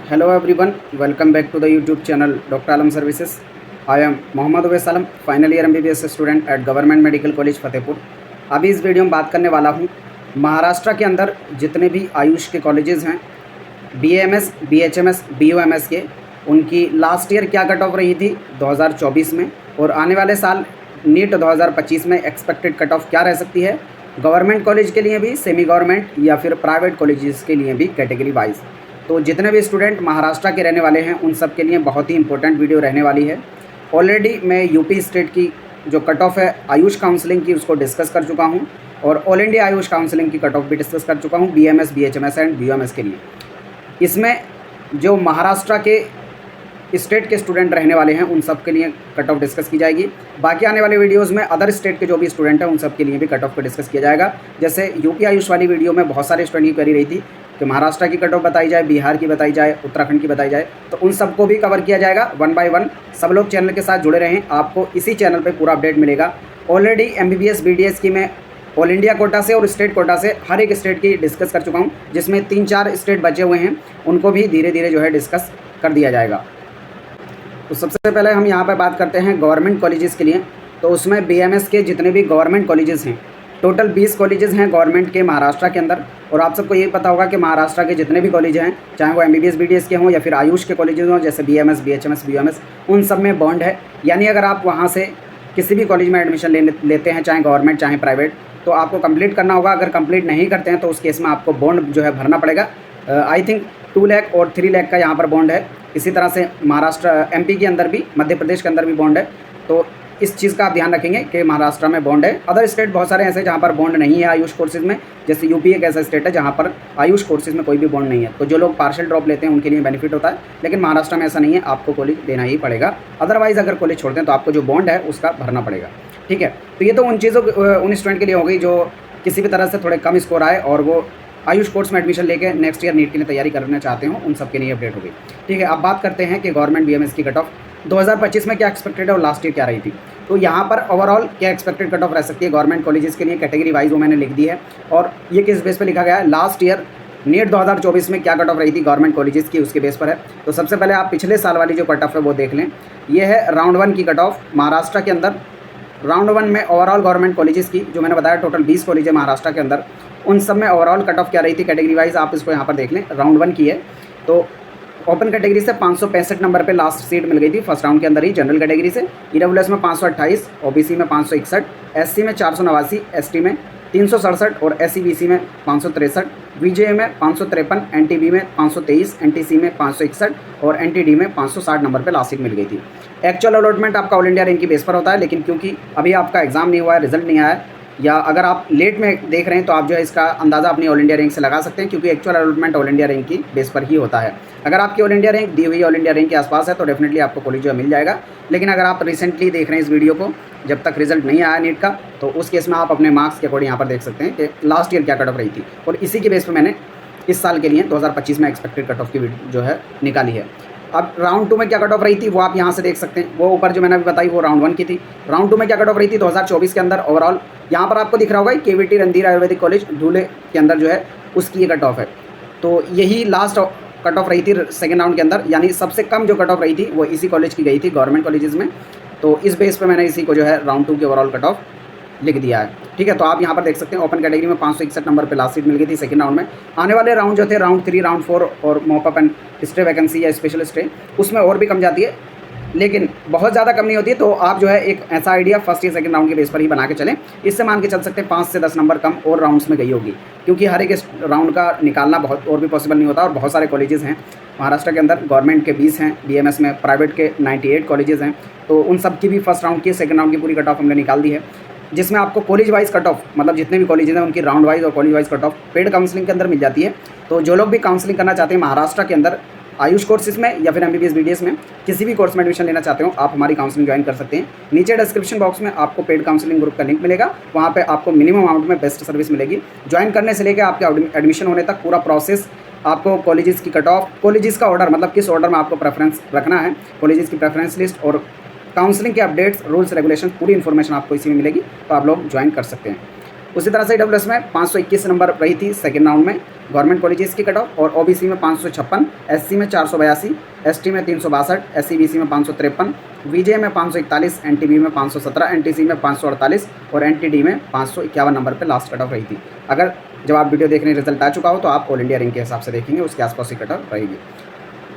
Hello everyone, welcome back to the YouTube channel Dr. Alam Services. I am Mohammad Uwais Alam, final year MBBS student at government medical college Fatehpur. अभी इस video में बात करने वाला हूँ महाराष्ट्र के अंदर जितने भी आयुष के कॉलेजेस हैं, BAMS, BHMS, BOMS के, उनकी लास्ट ईयर क्या कट ऑफ रही थी 2024 में, और आने वाले साल नीट 2025 में एक्सपेक्टेड कट ऑफ क्या रह सकती है गवर्नमेंट कॉलेज के लिए भी, सेमी गवर्नमेंट या फिर प्राइवेट कॉलेजेस के लिए भी कैटेगरी वाइज। तो जितने भी स्टूडेंट महाराष्ट्र के रहने वाले हैं उन सब के लिए बहुत ही इंपॉर्टेंट वीडियो रहने वाली है। ऑलरेडी मैं यूपी स्टेट की जो कट ऑफ है आयुष काउंसलिंग की उसको डिस्कस कर चुका हूं, और ऑल इंडिया आयुष काउंसलिंग की कट ऑफ भी डिस्कस कर चुका हूं BAMS, BHMS एंड BOMS के लिए। इसमें जो महाराष्ट्र के स्टेट के स्टूडेंट रहने वाले हैं उन सब के लिए कट ऑफ डिस्कस की जाएगी। बाकी आने वाले वीडियोस में अदर स्टेट के जो भी स्टूडेंट हैं उन सब के लिए भी कट ऑफ को डिस्कस किया जाएगा। जैसे यूपी आयुष वाली वीडियो में बहुत सारे स्टूडेंट की क्वेरी रही थी कि महाराष्ट्र की कट ऑफ बताई जाए, बिहार की बताई जाए, उत्तराखंड की बताई जाए, तो उन सबको भी कवर किया जाएगा वन बाय वन। सब लोग चैनल के साथ जुड़े रहें, आपको इसी चैनल पर पूरा अपडेट मिलेगा। ऑलरेडी MBBS BDS की मैं ऑल इंडिया कोटा से और स्टेट कोटा से हर एक स्टेट की डिस्कस कर चुका हूँ, जिसमें 3-4 स्टेट बचे हुए हैं, उनको भी धीरे धीरे जो है डिस्कस कर दिया जाएगा। तो सबसे पहले हम यहाँ पर बात करते हैं गवर्नमेंट कॉलेजेस के लिए। तो उसमें BMS के जितने भी गवर्नमेंट कॉलेजेस हैं, टोटल 20 कॉलेजेस हैं गवर्नमेंट के महाराष्ट्र के अंदर। और आप सबको ये पता होगा कि महाराष्ट्र के जितने भी कॉलेज हैं, चाहे वो MBBS BDS के हों या फिर आयुष के कॉलेजेस हों, जैसे BAMS, BHMS, BOMS, उन सब में बॉन्ड है। यानी अगर आप वहाँ से किसी भी कॉलेज में एडमिशन लेते हैं, चाहे गवर्नमेंट चाहे प्राइवेट, तो आपको कंप्लीट करना होगा। अगर कंप्लीट नहीं करते हैं तो उस केस में आपको बॉन्ड जो है भरना पड़ेगा। आई थिंक 2 लाख और 3 लाख का यहाँ पर बॉन्ड है। इसी तरह से महाराष्ट्र MP के अंदर भी, मध्य प्रदेश के अंदर भी बॉन्ड है। तो इस चीज़ का आप ध्यान रखेंगे कि महाराष्ट्र में बॉन्ड है। अदर स्टेट बहुत सारे ऐसे जहाँ पर बॉन्ड नहीं है आयुष कोर्सेज में, जैसे यूपी एक ऐसा स्टेट है जहाँ पर आयुष कोर्सेज में कोई भी बॉन्ड नहीं है। तो जो लोग पार्शियल ड्रॉप लेते हैं उनके लिए बेनिफिट होता है, लेकिन महाराष्ट्र में ऐसा नहीं है, आपको कॉलेज देना ही पड़ेगा। अदरवाइज़ अगर कॉलेज छोड़ते हैं तो आपको जो बॉन्ड है उसका भरना पड़ेगा। ठीक है, तो ये तो उन स्टूडेंट के लिए हो गई जो किसी भी तरह से थोड़े कम स्कोर आए और वो आयुष कोर्स में एडमिशन लेके नेक्स्ट ईयर नीट के लिए तैयारी करना चाहते हो, उन सब के लिए अपडेट होगी। ठीक है, अब बात करते हैं कि गवर्नमेंट BMS की कट ऑफ 2025 में क्या एक्सपेक्टेड है और लास्ट ईयर क्या रही थी। तो यहाँ पर ओवरऑल क्या एक्सपेक्टेड कट ऑफ रह सकती है गवर्नमेंट कॉलेजेस के लिए, कैटेगरी वाइज वो मैंने लिख दी है। और ये किस बेस पे लिखा गया है, लास्ट ईयर नीट 2024 में क्या कट ऑफ रही थी गवर्नमेंट कॉलेजेस की, उसके बेस पर है। तो सबसे पहले आप पिछले साल वाली जो कट ऑफ है वो देख लें। ये है राउंड 1 की कट ऑफ महाराष्ट्र के अंदर। राउंड 1 में ओवरऑल गवर्नमेंट कॉलेजेस की जो मैंने बताया टोटल 20 कॉलेज है महाराष्ट्र के अंदर, उन सब में ओवरऑल कट ऑफ क्या रही थी कैटेगरी वाइज, आप इसको यहाँ पर देख लें। राउंड 1 की है तो ओपन कैटेगरी से 565 नंबर पे लास्ट सीट मिल गई थी फर्स्ट राउंड के अंदर ही। जनरल कैटेगरी से EWS में 528, OBC में 561, SC में 489, ST में 367 और SC/BC में 563, VJA में 553, NTB में 523, NTC में 561 और NTD में 560 नंबर पे लास्ट सीट मिल गई थी। एक्चुअल अलॉटमेंट आपका ऑल इंडिया रैंक की बेस पर होता है, लेकिन क्योंकि अभी आपका एग्जाम नहीं हुआ है, रिजल्ट नहीं आया है, या अगर आप लेट में देख रहे हैं तो आप जो है इसका अंदाज़ा अपनी ऑल इंडिया रैंक से लगा सकते हैं, क्योंकि actual allotment all India rank की बेस पर ही होता है। अगर आपकी ऑल इंडिया रैंक दी हुई ऑल इंडिया रैंक के आसपास है तो डेफिनेटली आपको कॉलेज जो है मिल जाएगा। लेकिन अगर आप रिसेंटली देख रहे हैं इस वीडियो को, जब तक रिजल्ट नहीं आया नीट का, तो उस केस में आप अपने मार्क्स के अकॉर्डिंग यहाँ पर देख सकते हैं कि लास्ट ईयर क्या कट ऑफ रही थी, और इसी के बेस पर मैंने इस साल के लिए 2025 में एक्सपेक्टेड कट ऑफ की जो है निकाली है। अब राउंड 2 में क्या कट ऑफ रही थी वो आप यहाँ से देख सकते हैं। वो ऊपर जो मैंने अभी बताई वो राउंड 1 की थी। राउंड 2 में क्या कट ऑफ रही थी 2024 के अंदर ओवरऑल, यहाँ पर आपको दिख रहा होगा KVT रणधीर आयुर्वेदिक कॉलेज धुले के अंदर जो है उसकी ये कट ऑफ है। तो यही लास्ट कट ऑफ रही थी सेकेंड राउंड के अंदर, यानी सबसे कम जो कट ऑफ रही थी वो इसी कॉलेज की गई थी गवर्नमेंट कॉलेजेस में। तो इस बेस पर मैंने इसी को जो है राउंड 2 की ओवरऑल कट ऑफ लिख दिया है। ठीक है, तो आप यहाँ पर देख सकते हैं ओपन कैटेगरी में 561 नंबर पे लास्ट सीट मिल गई थी सेकंड राउंड में। आने वाले राउंड जो थे राउंड 3, राउंड 4 और मॉपअप एंड स्टे वैकेंसी या स्पेशल स्टे, उसमें और भी कम जाती है, लेकिन बहुत ज़्यादा कम नहीं होती है। तो आप जो है एक ऐसा आइडिया फर्स्ट या सेकंड राउंड के बेस पर ही बना के चलें। इससे मान के चल सकते हैं 5 से 10 नंबर कम और राउंड्स में गई होगी, क्योंकि हर एक राउंड का निकालना बहुत और भी पॉसिबल नहीं होता। और बहुत सारे कॉलेजेस हैं महाराष्ट्र के अंदर, गवर्नमेंट के 20 हैं, BMS में प्राइवेट के 98 कॉलेजेस हैं। तो उन सब की भी फर्स्ट राउंड की सेकंड राउंड की पूरी कट ऑफ हमने निकाल दी है, जिसमें आपको कॉलेज वाइज कट ऑफ, मतलब जितने भी कॉलेजेस हैं उनकी राउंड वाइज और college wise cut off paid counselling के अंदर मिल जाती है। तो जो लोग भी काउंसलिंग करना चाहते हैं महाराष्ट्र के अंदर आयुष कोर्सेज में या फिर MBBS BDS में किसी भी कोर्स में एडमिशन लेना चाहते हो, आप हमारी काउंसलिंग ज्वाइन कर सकते हैं। नीचे डिस्क्रिप्शन बॉक्स में आपको पेड काउंसलिंग ग्रुप का लिंक मिलेगा, वहाँ पे आपको मिनिमम अमाउंट में बेस्ट सर्विस मिलेगी। ज्वाइन करने से लेकर आपके एडमिशन होने तक पूरा प्रोसेस, आपको कॉलेजेस की कट ऑफ, कॉलेजेस का ऑर्डर, मतलब किस ऑर्डर में आपको प्रेफरेंस रखना है, कॉलेजेस की प्रेफरेंस लिस्ट और काउंसलिंग के अपडेट्स, रूल्स, रेगुलेशन, पूरी इन्फॉर्मेशन आपको इसी में मिलेगी। तो आप लोग ज्वाइन कर सकते हैं। उसी तरह से ईडब्ल्यूएस में 521 नंबर रही थी सेकेंड राउंड में गवर्नमेंट कॉलेजेस की कट ऑफ, और ओबीसी में 556, एससी में 482, एसटी में 362, एससीबीसी में 553, वीजे में 541, एनटीबी में 517, एनटीसी में 548 और एनटीडी में 551 नंबर पर लास्ट कट ऑफ रही थी। अगर जब आप वीडियो देखने रिजल्ट आ चुका हो तो आप ऑल इंडिया रैंक के हिसाब से देखेंगे, उसके आसपास ही कट ऑफ रहेगी।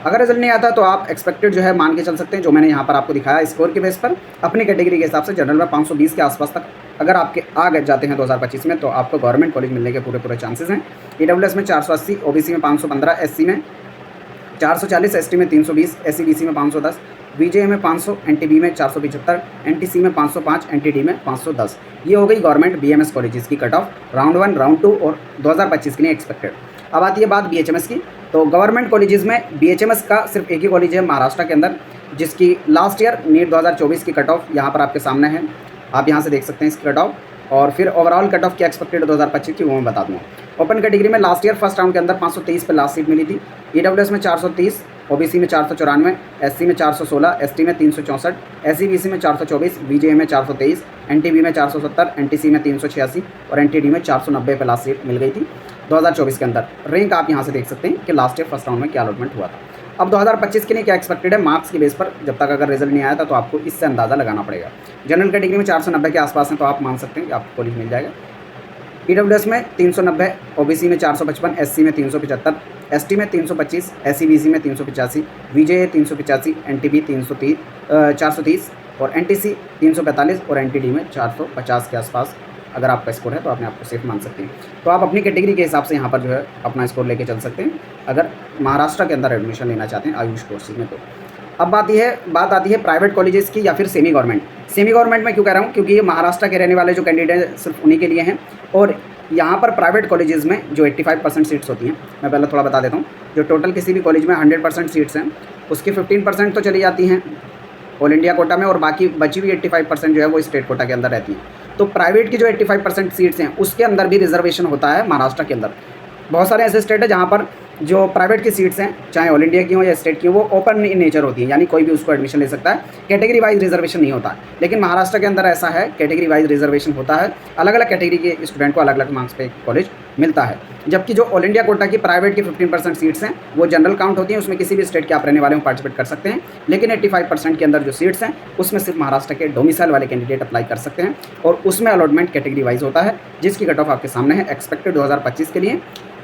अगर रिजल्ट नहीं आता तो आप एक्सपेक्टेड जो है मान के चल सकते हैं, जो मैंने यहाँ पर आपको दिखाया स्कोर के बेस पर अपनी कैटेगरी के हिसाब से जनरल में 520 के आसपास तक अगर आपके आ गए जाते हैं 2025 में तो आपको गवर्नमेंट कॉलेज मिलने के पूरे चांसेस हैं। ईडब्ल्यूएस में 480, ओबीसी में 515, एससी में 440, एसटी में 320, एससीबीसी में 510, वीजे में 500, एनटीबी में 475, एनटीसी में 505, एनटीडी में 510। ये हो गई गवर्नमेंट बीएमएस कॉलेजेस की कट ऑफ राउंड 1, राउंड 2 और 2025 के लिए एक्सपेक्टेड। अब आती है बात बीएचएमएस की। तो गवर्नमेंट कॉलेजेस में बीएचएमएस का सिर्फ एक ही कॉलेज है महाराष्ट्र के अंदर, जिसकी लास्ट ईयर नीट 2024 की कट ऑफ यहाँ पर आपके सामने है। आप यहाँ से देख सकते हैं इसकी कट ऑफ, और फिर ओवरऑल कट ऑफ क्या एक्सपेक्टेड 2025 की वो मैं बता दूँगा। ओपन कैटेगरी में लास्ट ईयर फर्स्ट राउंड के अंदर 523 पर लास्ट सीट मिली थी। ईडब्ल्यूएस में 430, ओबीसी में 494, एससी में 416, एसटी में 364, एससीबीसी में 424, वीजे में 423, एनटीबी में 470, एनटीसी में 386 और एनटीडी में 490 पर लास्ट सीट मिल गई थी 2024 के अंदर। रैंक आप यहाँ से देख सकते हैं कि लास्ट ईयर फर्स्ट राउंड में क्या अलॉटमेंट हुआ था। अब 2025 के लिए क्या एक्सपेक्टेड है मार्क्स के बेस पर, जब तक अगर रिजल्ट नहीं आया था तो आपको इससे अंदाज़ा लगाना पड़ेगा। जनरल कैटेगरी में 490 के आसपास हैं तो आप मान सकते हैं कि आपको कॉलेज मिल जाएगा। ईडब्ल्यूएस में 390, ओबीसी में 455, एससी में 375, एसटी में 325, एससीबीसी में 385, वीजे 385, एनटीबी 430 और एनटीसी 345 और एनटीडी में 450 के आसपास अगर आपका स्कोर है तो आपने आपको सेफ मान सकते हैं। तो आप अपनी कैटेगरी के हिसाब से यहाँ पर जो है अपना स्कोर लेके चल सकते हैं अगर महाराष्ट्र के अंदर एडमिशन लेना चाहते हैं आयुष कोर्सेज में। तो अब बात आती है प्राइवेट कॉलेजेस की या फिर सेमी गवर्नमेंट। सेमी गवर्नमेंट में क्यों कह रहा हूँ, क्योंकि ये महाराष्ट्र के रहने वाले जो कैंडिडेट सिर्फ उन्हीं के लिए हैं। और यहाँ पर प्राइवेट कॉलेजेस में जो 85% सीट्स होती हैं, मैं पहले थोड़ा बता देता हूँ। जो टोटल किसी भी कॉलेज में 100% सीट्स हैं उसकी 15% तो चली जाती हैं ऑल इंडिया कोटा में, और बाकी बची हुई 85% जो है वो स्टेट कोटा के अंदर रहती है। तो प्राइवेट की जो 85% सीट्स हैं उसके अंदर भी रिजर्वेशन होता है महाराष्ट्र के अंदर। बहुत सारे ऐसे स्टेट है जहाँ पर जो प्राइवेट की सीट्स हैं चाहे ऑल इंडिया की हो या स्टेट की हो वो ओपन इन नेचर होती है, यानी कोई भी उसको एडमिशन ले सकता है, कैटेगरी वाइज रिजर्वेशन नहीं होता। लेकिन महाराष्ट्र के अंदर ऐसा है, कैटेगरी वाइज रिजर्वेशन होता है, अलग अलग कैटेगरी के स्टूडेंट को अलग अलग मार्क्स पे कॉलेज मिलता है। जबकि जो ऑल इंडिया कोटा की प्राइवेट की 15% सीट्स हैं वो जनरल काउंट होती हैं, उसमें किसी भी स्टेट के आप रहने वाले हो पार्टिसिपेट कर सकते हैं। लेकिन 85% के अंदर जो सीट्स हैं उसमें सिर्फ महाराष्ट्र के डोमिसाइल वाले कैंडिडेट अप्लाई कर सकते हैं, और उसमें अलॉटमेंट कैटेगरी वाइज होता है, जिसकी कट ऑफ आपके सामने है एक्सपेक्टेड 2025 के लिए।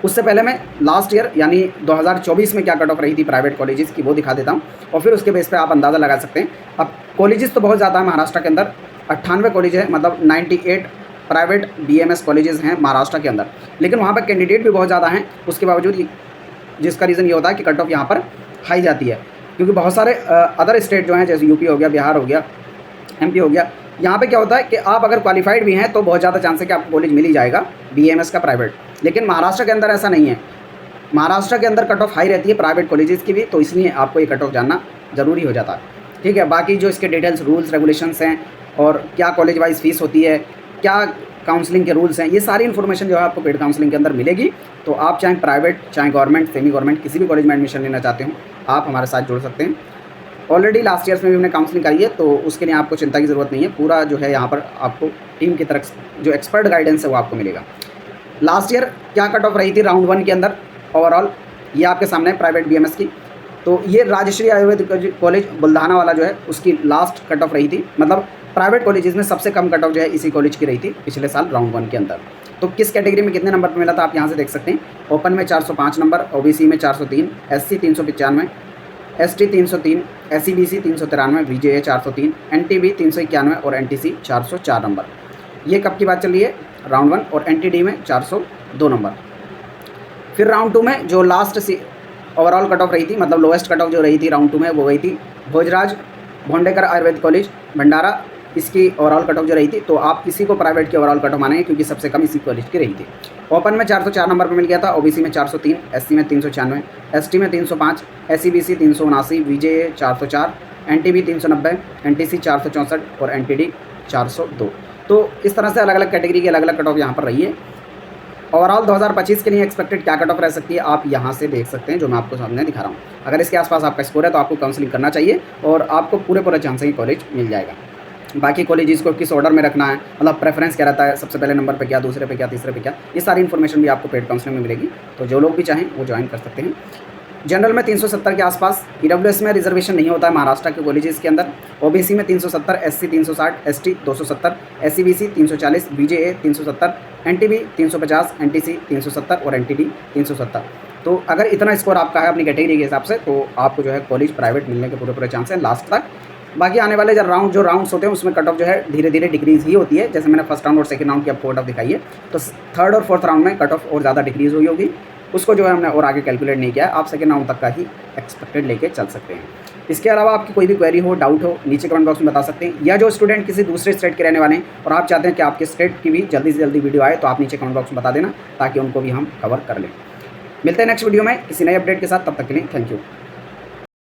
उससे पहले मैं लास्ट ईयर यानी 2024 में क्या कट ऑफ रही थी प्राइवेट कॉलेजेस की वो दिखा देता हूँ, और फिर उसके बेस पे आप अंदाज़ा लगा सकते हैं। अब कॉलेजेस तो बहुत ज़्यादा है महाराष्ट्र के अंदर, 98 कॉलेज है, मतलब 98 प्राइवेट बीएमएस कॉलेजेस हैं महाराष्ट्र के अंदर, लेकिन वहाँ पर कैंडिडेट भी बहुत ज़्यादा हैं। उसके बावजूद जिसका रीज़न ये होता है कि कट ऑफ यहाँ पर हाई जाती है, क्योंकि बहुत सारे अदर स्टेट जो हैं जैसे यूपी हो गया, बिहार हो गया, एमपी हो गया, यहाँ पे क्या होता है कि आप अगर क्वालिफाइड भी हैं तो बहुत ज़्यादा चांस है कि आपको कॉलेज मिल ही जाएगा बीएमएस का प्राइवेट। लेकिन महाराष्ट्र के अंदर ऐसा नहीं है, महाराष्ट्र के अंदर कट ऑफ हाई रहती है प्राइवेट कॉलेजेस की भी, तो इसलिए आपको ये कट ऑफ जानना ज़रूरी हो जाता है। ठीक है, बाकी जो इसके डिटेल्स रूल्स रेगुलेशंस हैं और क्या कॉलेज वाइज फीस होती है, क्या काउंसलिंग के रूल्स हैं, ये सारी इन्फॉर्मेशन जो है आपको पेड काउंसलिंग के अंदर मिलेगी। तो आप चाहे प्राइवेट चाहे गवर्नमेंट सेमी गवर्नमेंट किसी भी कॉलेज में एडमिशन लेना चाहते हो आप हमारे साथ जुड़ सकते हैं। ऑलरेडी लास्ट ईयर्स में भी हमने काउंसलिंग करी है, तो उसके लिए आपको चिंता की ज़रूरत नहीं है। पूरा जो है यहाँ पर आपको टीम की तरफ जो एक्सपर्ट गाइडेंस है वो आपको मिलेगा। लास्ट ईयर क्या कट ऑफ रही थी राउंड 1 के अंदर ओवरऑल, ये आपके सामने प्राइवेट बीएमएस की। तो ये राजश्री आयुर्वेदिक कॉलेज बुल्धाना वाला जो है उसकी लास्ट कट ऑफ रही थी, मतलब प्राइवेट कॉलेजेस में सबसे कम कट ऑफ जो है इसी कॉलेज की रही थी पिछले साल राउंड 1 के अंदर। तो किस कैटेगरी में कितने नंबर पर मिला था आप यहाँ से देख सकते हैं। ओपन में 405 नंबर, ओबीसी में 403, एससी 395, एसटी 303, एससीबीसी 393, वीजे 403, एनटीबी 391 और एनटीसी 404 नंबर। ये कब की बात चल रही है, राउंड 1, और एनटीडी में 402 नंबर। फिर राउंड 2 में जो लास्ट ओवरऑल कट ऑफ रही थी, मतलब लोएस्ट कट ऑफ जो रही थी राउंड 2 में वो गई थी भोजराज भोंडेकर आयुर्वेद कॉलेज भंडारा, इसकी ओवरऑल कट ऑफ जो रही थी। तो आप इसी को प्राइवेट की ओवरऑल कट ऑफ मानेंगे क्योंकि सबसे कम इसी कॉलेज की रही थी। ओपन में 404 नंबर पर मिल गया था, ओबीसी में 403, एससी में 396, एसटी में 305, एससीबीसी 379, वीजे 404, एनटीबी 390, एनटीसी 464 और एनटीडी 402। तो इस तरह से अलग अलग कैटेगरी की अलग अलग कट ऑफ यहाँ पर रही है। ओवरऑल 2025 के लिए एक्सपेक्टेड क्या कट ऑफ रह सकती है आप यहाँ से देख सकते हैं, जो मैं आपको सामने दिखा रहा हूँ। अगर इसके आसपास आपका स्कोर है तो आपको काउंसलिंग करना चाहिए और आपको पूरे चांस है कि कॉलेज मिल जाएगा। बाकी कॉलेजेस को किस ऑर्डर में रखना है, मतलब प्रेफरेंस क्या रहता है, सबसे पहले नंबर पे क्या, दूसरे पे क्या, तीसरे पे क्या, ये सारी इन्फॉर्मेशन भी आपको पेड काउंसलिंग में मिलेगी। तो जो लोग भी चाहें वो ज्वाइन कर सकते हैं। जनरल में 370 के आसपास, ईडब्ल्यूएस में रिजर्वेशन नहीं होता है महाराष्ट्र के कॉलेजेस के अंदर। ओबीसी में 370, SC 360, ST 270, SCBC 340, बीजेए 370, NTB 350, NTC 370 और एनटीडी 370। तो अगर इतना स्कोर आपका है अपनी कैटेगरी के हिसाब से तो आपको जो है कॉलेज प्राइवेट मिलने के पूरे चांस हैं लास्ट तक। बाकी आने वाले जो राउंड्स होते हैं उसमें कट ऑफ जो है धीरे धीरे डिक्रीज़ ही होती है। जैसे मैंने फर्स्ट राउंड और सेकंड राउंड की आपको कट ऑफ दिखाई है, तो थर्ड और फोर्थ राउंड में कट ऑफ और ज़्यादा डिक्रीज़ हुई होगी, उसको जो है हमने और आगे कैलकुलेट नहीं किया है। आप सेकंड राउंड तक का ही एक्सपेक्टेड लेके चल सकते हैं। इसके अलावा आपकी कोई भी क्वेरी हो, डाउट हो, नीचे कमेंट बॉक्स में बता सकते हैं। या जो स्टूडेंट किसी दूसरे स्टेट के रहने वाले हैं और आप चाहते हैं कि आपके स्टेट की भी जल्दी से जल्दी वीडियो आए, तो आप नीचे कमेंट बॉक्स में बता देना ताकि उनको भी हम कवर कर लें। मिलते हैं नेक्स्ट वीडियो में किसी नए अपडेट के साथ, तब तक के लिए थैंक यू।